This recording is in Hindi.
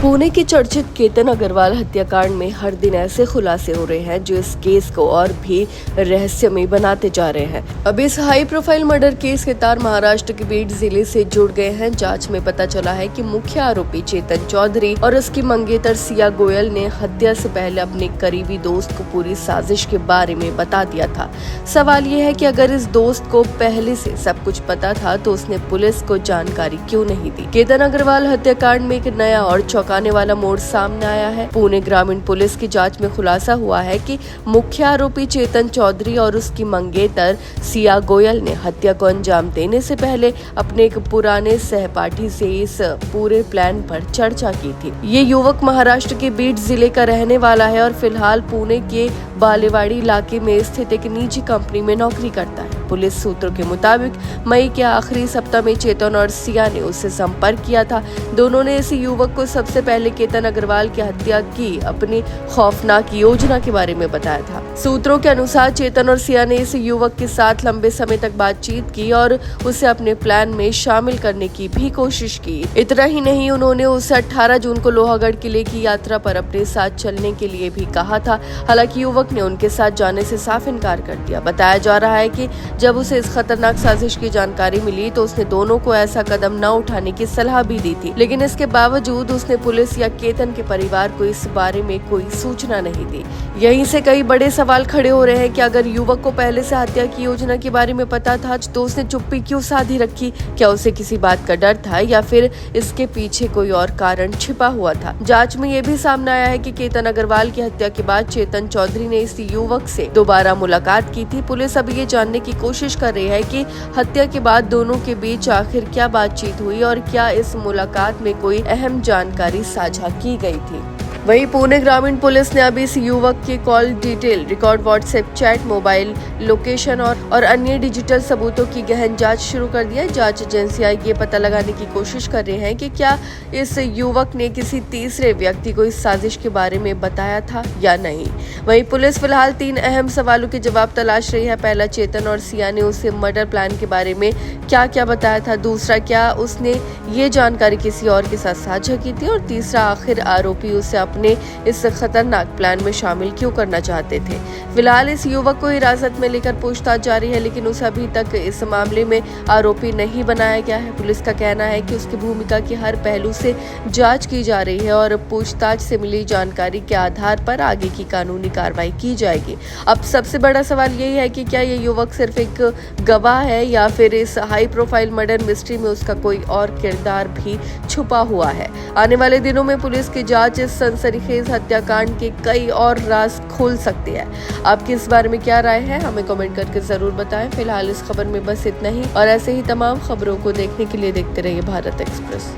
पुणे के चर्चित केतन अग्रवाल हत्याकांड में हर दिन ऐसे खुलासे हो रहे हैं जो इस केस को और भी रहस्यमय बनाते जा रहे हैं। अब इस हाई प्रोफाइल मर्डर केस के तार महाराष्ट्र के बीड जिले से जुड़ गए हैं। जांच में पता चला है कि मुख्य आरोपी चेतन चौधरी और उसकी मंगेतर सिया गोयल ने हत्या से पहले अपने करीबी दोस्त को पूरी साजिश के बारे में बता दिया था। सवाल ये है कि अगर इस दोस्त को पहले से सब कुछ पता था तो उसने पुलिस को जानकारी क्यों नहीं दी। केतन अग्रवाल हत्याकांड में एक नया और चौंकाने वाला मोड़ सामने आया है। पुणे ग्रामीण पुलिस की जांच में खुलासा हुआ है कि मुख्य आरोपी चेतन चौधरी और उसकी मंगेतर सिया गोयल ने हत्या को अंजाम देने से पहले अपने एक पुराने सहपाठी से इस पूरे प्लान पर चर्चा की थी। ये युवक महाराष्ट्र के बीड जिले का रहने वाला है और फिलहाल पुणे के बालेवाड़ी इलाके में स्थित एक निजी कंपनी में नौकरी करता है। पुलिस सूत्रों के मुताबिक मई के आखिरी सप्ताह में चेतन और सिया ने उससे संपर्क किया था। दोनों ने इस युवक को सबसे पहले केतन अग्रवाल की हत्या की अपनी खौफनाक योजना के बारे में बताया था। सूत्रों के अनुसार चेतन और सिया ने इस युवक के साथ लंबे समय तक बातचीत की और उसे अपने प्लान में शामिल करने की भी कोशिश की। इतना ही नहीं, उन्होंने उसे 18 जून को लोहागढ़ किले की यात्रा पर अपने साथ चलने के लिए भी कहा था। हालांकि युवक ने उनके साथ जाने से साफ इनकार कर दिया। बताया जा रहा है कि जब उसे इस खतरनाक साजिश की जानकारी मिली तो उसने दोनों को ऐसा कदम न उठाने की सलाह भी दी थी, लेकिन इसके बावजूद उसने पुलिस या केतन के परिवार को इस बारे में कोई सूचना नहीं दी। यहीं से कई बड़े सवाल खड़े हो रहे हैं कि अगर युवक को पहले से हत्या की योजना के बारे में पता था तो उसने चुप्पी क्यों साधी रखी। क्या उसे किसी बात का डर था या फिर इसके पीछे कोई और कारण छिपा हुआ था। जांच में यह भी सामने आया है कि केतन अग्रवाल की हत्या के बाद चेतन चौधरी ने इस युवक से दोबारा मुलाकात की थी। पुलिस अब ये जानने की कोशिश कर रही है कि हत्या के बाद दोनों के बीच आखिर क्या बातचीत हुई और क्या इस मुलाकात में कोई अहम जानकारी साझा की गई थी। वहीं पुणे ग्रामीण पुलिस ने अभी इस युवक के call detail, record, WhatsApp chat, mobile location और अन्य डिजिटल सबूतों की गहन जांच शुरू कर दी है। जांच एजेंसियां ये पता लगाने की कोशिश कर रही हैं कि क्या इस युवक ने किसी तीसरे व्यक्ति को इस साजिश के बारे में बताया था या नहीं। वहीं पुलिस फिलहाल 3 अहम सवालों के जवाब तलाश रही है। पहला, चेतन और सिया ने उसे मर्डर प्लान के बारे में क्या क्या बताया था। दूसरा, क्या उसने ये जानकारी किसी और के साथ साझा की थी। और तीसरा, आखिर आरोपी उसे अपने इस खतरनाक प्लान में शामिल क्यों करना चाहते थे। फिलहाल इस युवक को हिरासत में लेकर पूछताछ जारी है, लेकिन उसे अभी तक इस मामले में आरोपी नहीं बनाया गया है। पुलिस का कहना है कि उसकी भूमिका के हर पहलू से जांच की जा रही है और पूछताछ से मिली जानकारी के आधार पर आगे की कानूनी कार्रवाई की जाएगी। अब सबसे बड़ा सवाल यही है कि क्या ये युवक सिर्फ एक गवाह है या फिर इस हाई प्रोफाइल मर्डर मिस्ट्री में उसका कोई और किरदार भी छुपा हुआ है। आने वाले दिनों में पुलिस की जांच इस सनसनीखेज हत्याकांड के कई और राज खोल सकती है। आपकी इस बारे में क्या राय है, हमें कमेंट करके जरूर बताएं। फिलहाल इस खबर में बस इतना ही और ऐसे ही तमाम खबरों को देखने के लिए देखते रहिए भारत एक्सप्रेस।